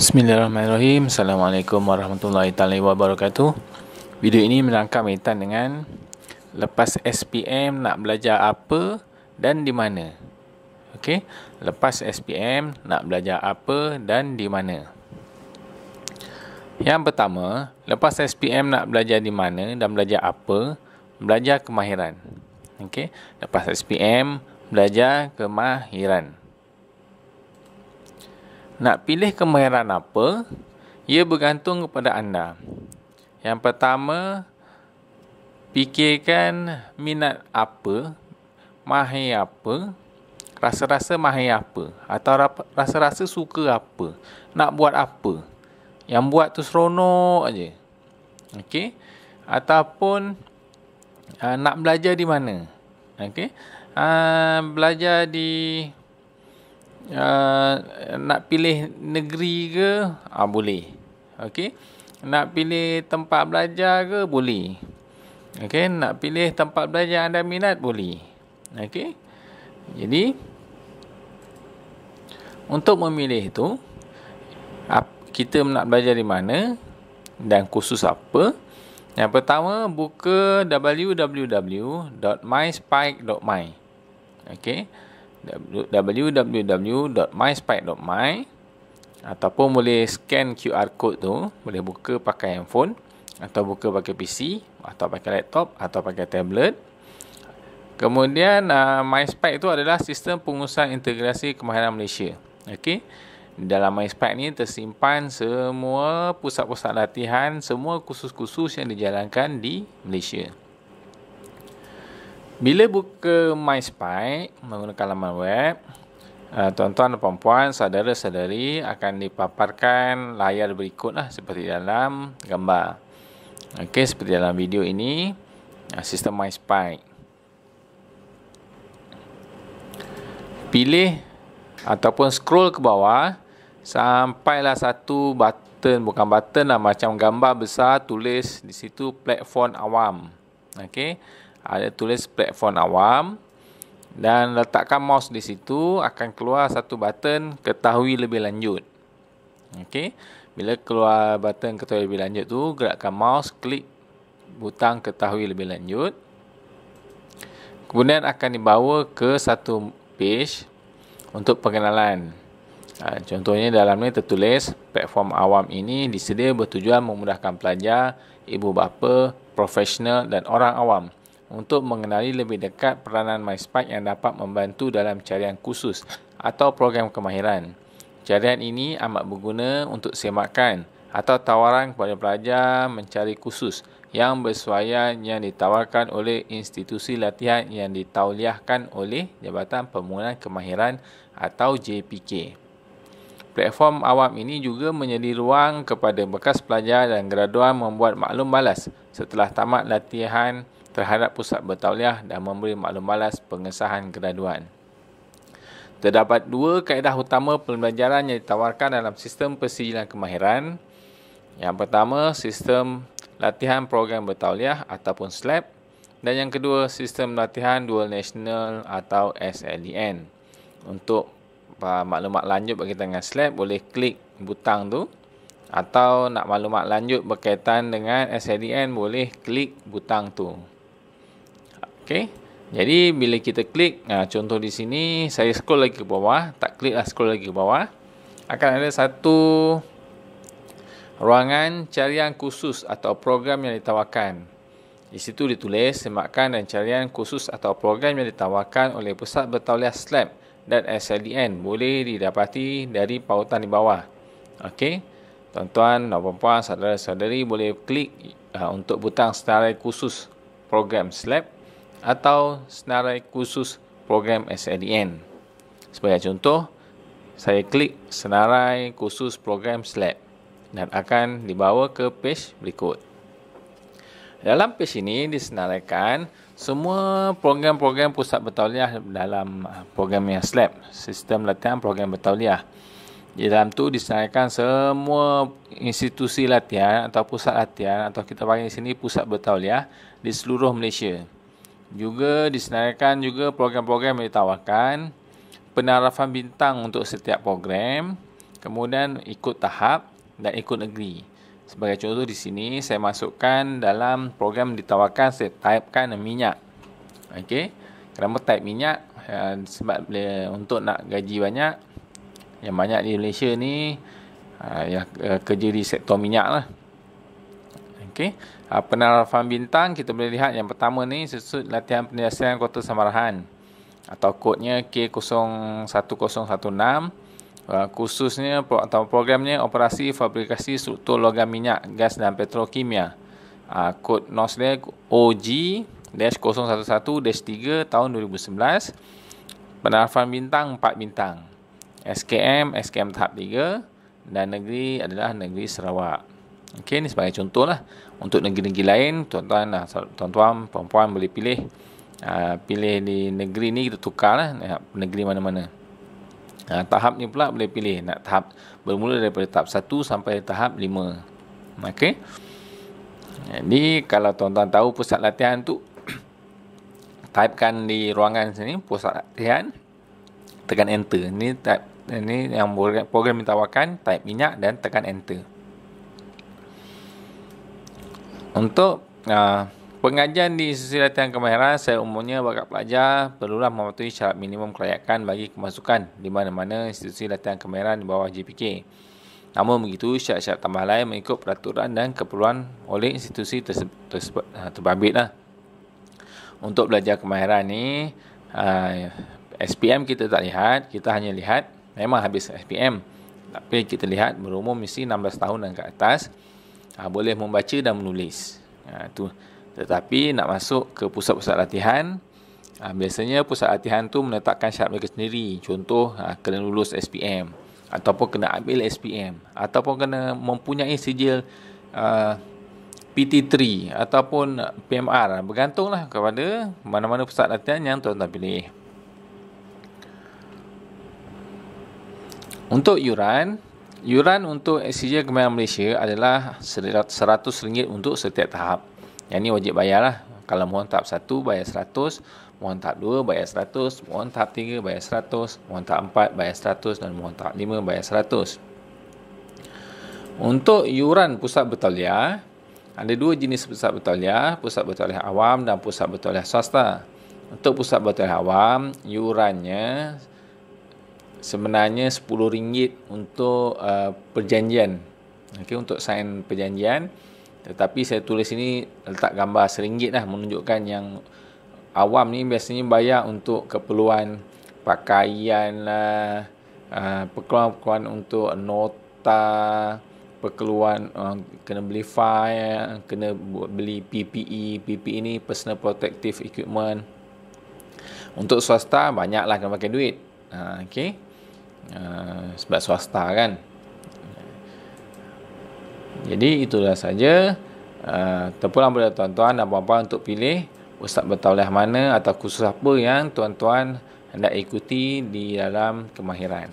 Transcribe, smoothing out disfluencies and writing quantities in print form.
Bismillahirrahmanirrahim. Assalamualaikum warahmatullahi wabarakatuh. Video ini merangkap kaitan dengan lepas SPM nak belajar apa dan di mana. Okey, lepas SPM nak belajar apa dan di mana. Yang pertama, lepas SPM nak belajar di mana dan belajar apa? Belajar kemahiran. Okey, lepas SPM belajar kemahiran. Nak pilih kemahiran apa, ia bergantung kepada anda. Yang pertama, fikirkan minat apa, mahir apa, rasa-rasa mahir apa, atau rasa-rasa suka apa, nak buat apa. Yang buat tu seronok aja. Okey? Ataupun nak belajar di mana? Okey? Belajar di nak pilih negeri ke? Boleh. Okey. Nak pilih tempat belajar ke? Boleh. Okey, nak pilih tempat belajar anda minat? Boleh. Okey. Jadi untuk memilih itu, kita nak belajar di mana dan kursus apa. Yang pertama, buka www.myspike.my. Okey. www.myspike.my, ataupun boleh scan QR code tu, boleh buka pakai handphone atau buka pakai PC atau pakai laptop atau pakai tablet. Kemudian MySpike itu adalah sistem pengurusan integrasi kemahiran Malaysia. Okey. Dalam MySpike ni tersimpan semua pusat-pusat latihan, semua kursus-kursus yang dijalankan di Malaysia. Bila buka MySpike menggunakan laman web, tuan-tuan dan puan-puan, saudara-saudari akan dipaparkan layar berikutlah seperti dalam gambar. Okey, seperti dalam video ini, sistem MySpike. Pilih ataupun scroll ke bawah sampailah satu button, bukan button lah, macam gambar besar tulis di situ platform awam. Okey. Ada tulis platform awam dan letakkan mouse di situ, akan keluar satu button ketahui lebih lanjut. Okey, bila keluar button ketahui lebih lanjut tu, gerakkan mouse, klik butang ketahui lebih lanjut. Kemudian akan dibawa ke satu page untuk pengenalan. Contohnya dalam ni tertulis platform awam ini disedia bertujuan memudahkan pelajar, ibu bapa, profesional dan orang awam untuk mengenali lebih dekat peranan MySpike yang dapat membantu dalam carian kursus atau program kemahiran. Carian ini amat berguna untuk semakan atau tawaran kepada pelajar mencari kursus yang bersesuaian yang ditawarkan oleh institusi latihan yang ditauliahkan oleh Jabatan Pembangunan Kemahiran atau JPK. Platform awam ini juga menjadi ruang kepada bekas pelajar dan graduan membuat maklum balas setelah tamat latihan terhadap pusat bertauliah dan memberi maklum balas pengesahan graduan. Terdapat dua kaedah utama pembelajaran yang ditawarkan dalam sistem persijilan kemahiran. Yang pertama, sistem latihan program bertauliah ataupun SLAP, dan yang kedua, sistem latihan dual national atau SLDN. Untuk maklumat lanjut berkaitan dengan SLAP, boleh klik butang tu, atau nak maklumat lanjut berkaitan dengan SLDN, boleh klik butang tu. Okey. Jadi bila kita klik, contoh di sini saya scroll lagi ke bawah, tak klik lah, scroll lagi ke bawah, akan ada satu ruangan carian khusus atau program yang ditawarkan. Di situ ditulis semakan dan carian khusus atau program yang ditawarkan oleh Pusat Bertauliah SLAP dan SLDN boleh didapati dari pautan di bawah. Okey. Tuan-tuan dan puan-puan, saudara-saudari boleh klik untuk butang senarai khusus program SLAP atau senarai khusus program SLDN. Sebagai contoh, saya klik senarai khusus program SLAP dan akan dibawa ke page berikut. Dalam page ini disenaraikan semua program-program pusat bertauliah dalam program yang SLAP, sistem latihan program bertauliah. Di dalam tu disenaraikan semua institusi latihan atau pusat latihan, atau kita panggil di sini pusat bertauliah di seluruh Malaysia. Juga disenaraikan juga program-program yang ditawarkan, penarafan bintang untuk setiap program, kemudian ikut tahap dan ikut negeri. Sebagai contoh di sini, saya masukkan dalam program ditawarkan, saya typekan minyak. Okey. Kenapa type minyak? Sebab untuk nak gaji banyak, yang banyak di Malaysia ni yang kerja di sektor minyak lah. Okey. Penerapan bintang, kita boleh lihat yang pertama ni, sesud latihan penyelesaian kota Samarahan atau kodnya K01016. Khususnya atau programnya operasi fabrikasi struktur logam minyak, gas dan petrokimia. Kod NOS dia OG-011-3 tahun 2011. Penerapan bintang 4 bintang. SKM tahap 3 dan negeri adalah negeri Sarawak. Okey, ni sebagai contoh lah. Untuk negeri-negeri lain, tuan-tuan, perempuan boleh pilih. Pilih di negeri ni, kita tukar lah negeri mana-mana. Tahap ni pula boleh pilih nak tahap bermula daripada tahap 1 sampai tahap 5. Okey. Jadi kalau tuan-tuan tahu pusat latihan tu, typekan di ruangan sini pusat latihan, tekan enter. Ini yang program ditawarkan, type minyak dan tekan enter. Untuk pengajian di institusi latihan kemahiran, saya umumnya bagi pelajar perlulah mematuhi syarat minimum kelayakan bagi kemasukan di mana-mana institusi latihan kemahiran di bawah JPK. Namun begitu, syarat-syarat tambah lain mengikut peraturan dan keperluan oleh institusi tersebut terbabit lah. Untuk belajar kemahiran ni, SPM kita tak lihat, kita hanya lihat memang habis SPM. Tapi kita lihat berumur mesti 16 tahun dan ke atas, boleh membaca dan menulis. Tetapi nak masuk ke pusat-pusat latihan, biasanya pusat latihan tu menetapkan syarat mereka sendiri. Contoh, kena lulus SPM, ataupun kena ambil SPM, ataupun kena mempunyai sijil PT3 ataupun PMR. Bergantunglah kepada mana-mana pusat latihan yang tuan-tuan pilih. Untuk yuran untuk SCJ Kemahiran Malaysia adalah RM100 untuk setiap tahap. Yang ni wajib bayar lah. Kalau mohon tahap 1 bayar 100, mohon tahap 2 bayar 100, mohon tahap 3 bayar 100, mohon tahap 4 bayar 100 dan mohon tahap 5 bayar 100. Untuk yuran pusat bertauliah, ada dua jenis pusat bertauliah awam dan pusat bertauliah swasta. Untuk pusat bertauliah awam, yurannya sebenarnya RM10 untuk perjanjian. Okey, untuk sign perjanjian. Tetapi saya tulis ini letak gambar RM1 lah, menunjukkan yang awam ni biasanya bayar untuk keperluan pakaian lah, keperluan untuk nota, keperluan kena beli file, kena beli PPE ni personal protective equipment. Untuk swasta banyaklah kena pakai duit. Okey. Sebab swasta kan. Jadi itulah saja. Terpulang pada tuan-tuan dan puan-puan untuk pilih pusat bertauliah mana atau kursus apa yang tuan-tuan hendak ikuti di dalam kemahiran.